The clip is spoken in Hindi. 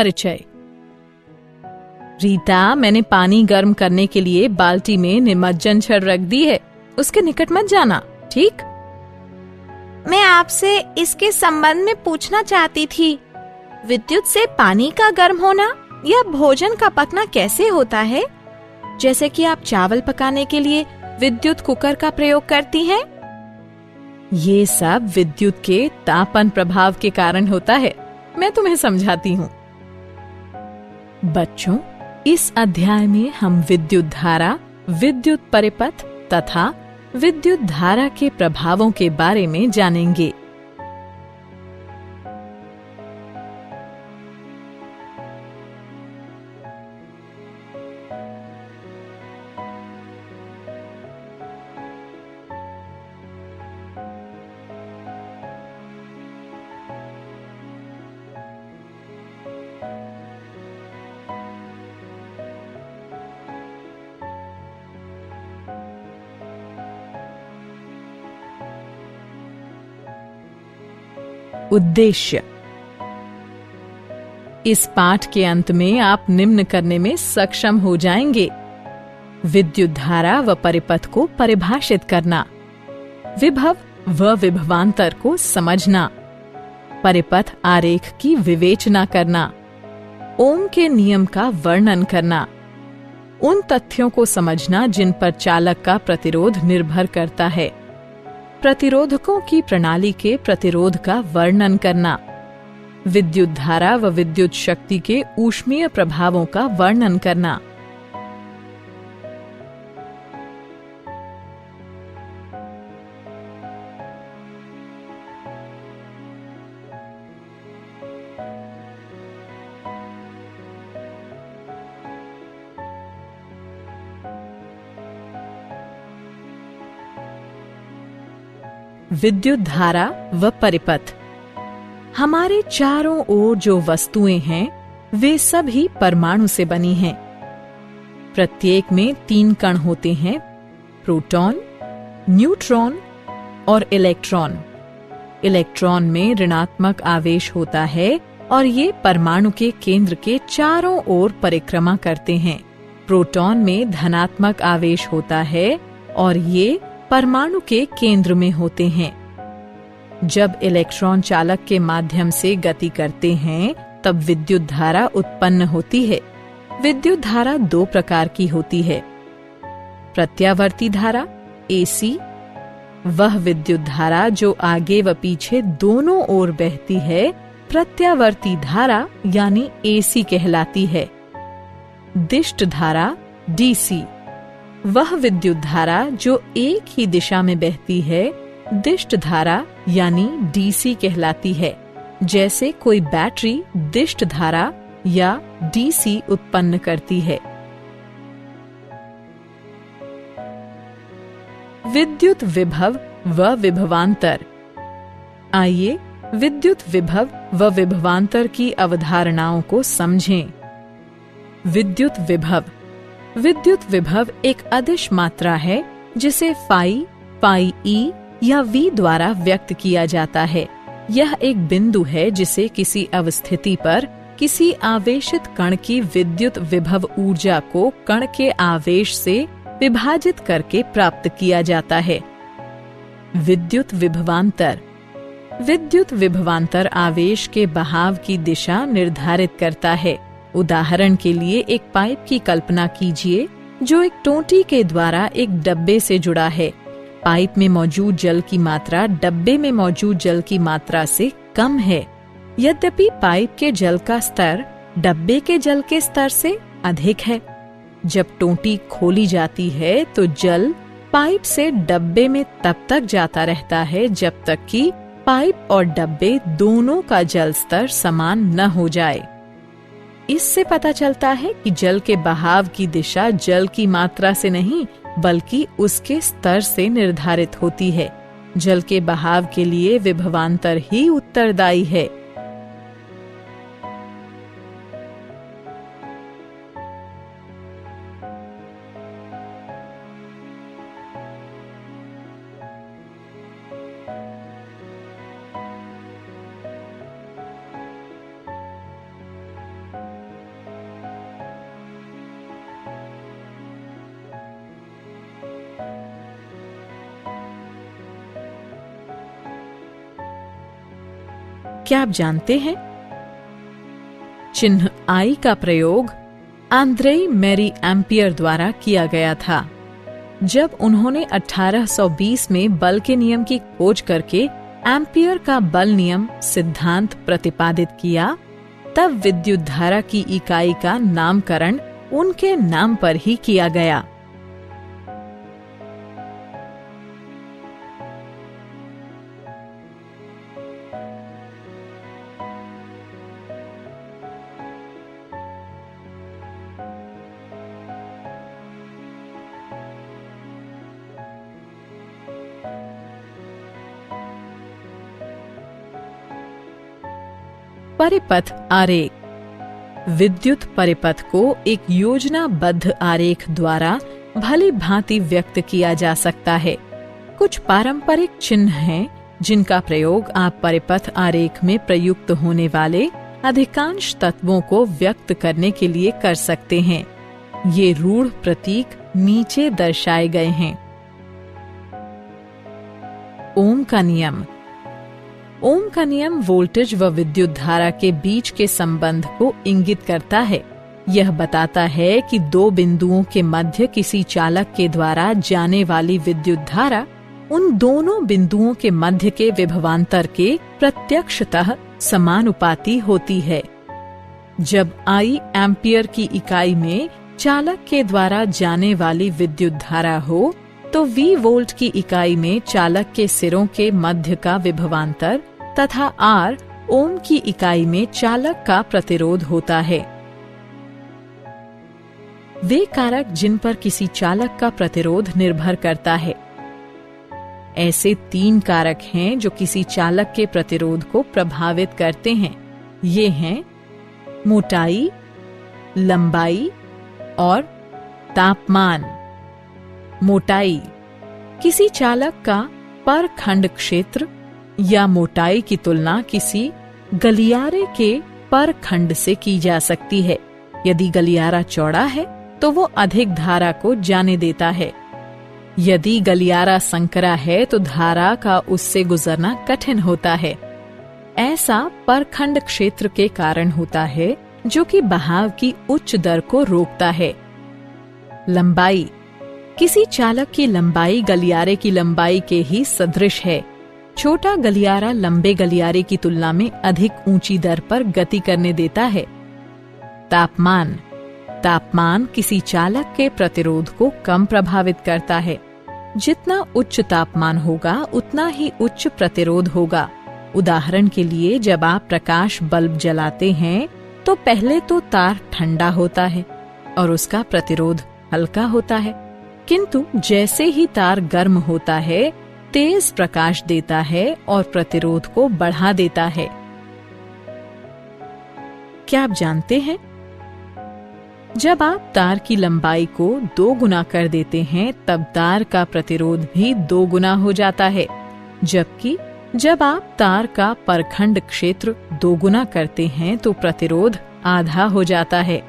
परिचय। रीता, मैंने पानी गर्म करने के लिए बाल्टी में निमज्जन छड़ रख दी है, उसके निकट मत जाना, ठीक? मैं आपसे इसके संबंध में पूछना चाहती थी। विद्युत से पानी का गर्म होना या भोजन का पकना कैसे होता है? जैसे कि आप चावल पकाने के लिए विद्युत कुकर का प्रयोग करती हैं। ये सब विद्युत के तापन प्रभाव के कारण होता है। मैं तुम्हें समझाती हूँ। बच्चों, इस अध्याय में हम विद्युत धारा, विद्युत परिपथ तथा विद्युत धारा के प्रभावों के बारे में जानेंगे। उद्देश्य। इस पाठ के अंत में आप निम्न करने में सक्षम हो जाएंगे: विद्युत धारा व परिपथ को परिभाषित करना, विभव व विभवांतर को समझना, परिपथ आरेख की विवेचना करना, ओम के नियम का वर्णन करना, उन तथ्यों को समझना जिन पर चालक का प्रतिरोध निर्भर करता है, प्रतिरोधकों की प्रणाली के प्रतिरोध का वर्णन करना, विद्युत धारा व विद्युत शक्ति के ऊष्मीय प्रभावों का वर्णन करना। विद्युत धारा व परिपथ। हमारे चारों ओर जो वस्तुएं हैं वे सभी परमाणु से बनी हैं। प्रत्येक में 3 कण होते हैं: प्रोटॉन, न्यूट्रॉन और इलेक्ट्रॉन। इलेक्ट्रॉन में ऋणात्मक आवेश होता है और ये परमाणु के केंद्र के चारों ओर परिक्रमा करते हैं। प्रोटॉन में धनात्मक आवेश होता है और ये परमाणु के केंद्र में होते हैं। जब इलेक्ट्रॉन चालक के माध्यम से गति करते हैं तब विद्युत धारा उत्पन्न होती है। विद्युत धारा 2 प्रकार की होती है: प्रत्यावर्ती धारा AC, वह विद्युत धारा जो आगे व पीछे दोनों ओर बहती है प्रत्यावर्ती धारा यानी AC कहलाती है। दिष्ट धारा DC, वह विद्युत धारा जो एक ही दिशा में बहती है दिष्ट धारा यानी DC कहलाती है। जैसे कोई बैटरी दिष्ट धारा या DC उत्पन्न करती है। विद्युत विभव व विभवांतर। आइए विद्युत विभव व विभवांतर की अवधारणाओं को समझें। विद्युत विभव। विद्युत विभव एक अदिश मात्रा है जिसे फाई, पाई ई या V द्वारा व्यक्त किया जाता है। यह एक बिंदु है जिसे किसी अवस्थिति पर किसी आवेशित कण की विद्युत विभव ऊर्जा को कण के आवेश से विभाजित करके प्राप्त किया जाता है। विद्युत विभवांतर। विद्युत विभवांतर आवेश के बहाव की दिशा निर्धारित करता है। उदाहरण के लिए एक पाइप की कल्पना कीजिए जो एक टोंटी के द्वारा एक डब्बे से जुड़ा है। पाइप में मौजूद जल की मात्रा डब्बे में मौजूद जल की मात्रा से कम है, यद्यपि पाइप के जल का स्तर डब्बे के जल के स्तर से अधिक है। जब टोंटी खोली जाती है तो जल पाइप से डब्बे में तब तक जाता रहता है जब तक कि पाइप और डब्बे दोनों का जल स्तर समान न हो जाए। इससे पता चलता है कि जल के बहाव की दिशा जल की मात्रा से नहीं बल्कि उसके स्तर से निर्धारित होती है। जल के बहाव के लिए विभवांतर ही उत्तरदायी है। क्या आप जानते हैं? चिन्ह I का प्रयोग आंद्रे मैरी एम्पियर द्वारा किया गया था। जब उन्होंने 1820 में बल के नियम की खोज करके एम्पियर का बल नियम सिद्धांत प्रतिपादित किया, तब विद्युत धारा की इकाई का नामकरण उनके नाम पर ही किया गया। परिपथ आरेख। विद्युत परिपथ को एक योजनाबद्ध आरेख द्वारा भली भांति व्यक्त किया जा सकता है। कुछ पारंपरिक चिन्ह हैं जिनका प्रयोग आप परिपथ आरेख में प्रयुक्त होने वाले अधिकांश तत्वों को व्यक्त करने के लिए कर सकते हैं। ये रूढ़ प्रतीक नीचे दर्शाए गए हैं। ओम का नियम। ओम का नियम वोल्टेज व विद्युत धारा के बीच के संबंध को इंगित करता है। यह बताता है कि दो बिंदुओं के मध्य किसी चालक के द्वारा जाने वाली विद्युत धारा उन दोनों बिंदुओं के मध्य के विभवांतर के प्रत्यक्षतः समानुपाती होती है। जब I एम्पियर की इकाई में चालक के द्वारा जाने वाली विद्युत धारा हो, तो V वोल्ट की इकाई में चालक के सिरों के मध्य का विभवांतर तथा R ओम की इकाई में चालक का प्रतिरोध होता है। वे कारक जिन पर किसी चालक का प्रतिरोध निर्भर करता है। ऐसे 3 कारक हैं जो किसी चालक के प्रतिरोध को प्रभावित करते हैं। ये हैं मोटाई, लंबाई और तापमान। मोटाई किसी चालक का पर खंड क्षेत्र या मोटाई की तुलना किसी गलियारे के पर खंड से की जा सकती है। यदि गलियारा चौड़ा है तो वो अधिक धारा को जाने देता है। यदि गलियारा संकरा है तो धारा का उससे गुजरना कठिन होता है। ऐसा परखंड क्षेत्र के कारण होता है जो कि बहाव की उच्च दर को रोकता है। लंबाई किसी चालक की लंबाई गलियारे की लंबाई के ही सदृश है। छोटा गलियारा लंबे गलियारे की तुलना में अधिक ऊंची दर पर गति करने देता है। तापमान तापमान किसी चालक के प्रतिरोध को कम प्रभावित करता है। जितना उच्च तापमान होगा उतना ही उच्च प्रतिरोध होगा। उदाहरण के लिए जब आप प्रकाश बल्ब जलाते हैं तो पहले तो तार ठंडा होता है और उसका प्रतिरोध हल्का होता है, किंतु जैसे ही तार गर्म होता है तेज प्रकाश देता है और प्रतिरोध को बढ़ा देता है। क्या आप जानते हैं, जब आप तार की लंबाई को 2 गुना कर देते हैं तब तार का प्रतिरोध भी 2 गुना हो जाता है, जबकि जब आप तार का परखंड क्षेत्र 2 गुना करते हैं तो प्रतिरोध आधा हो जाता है।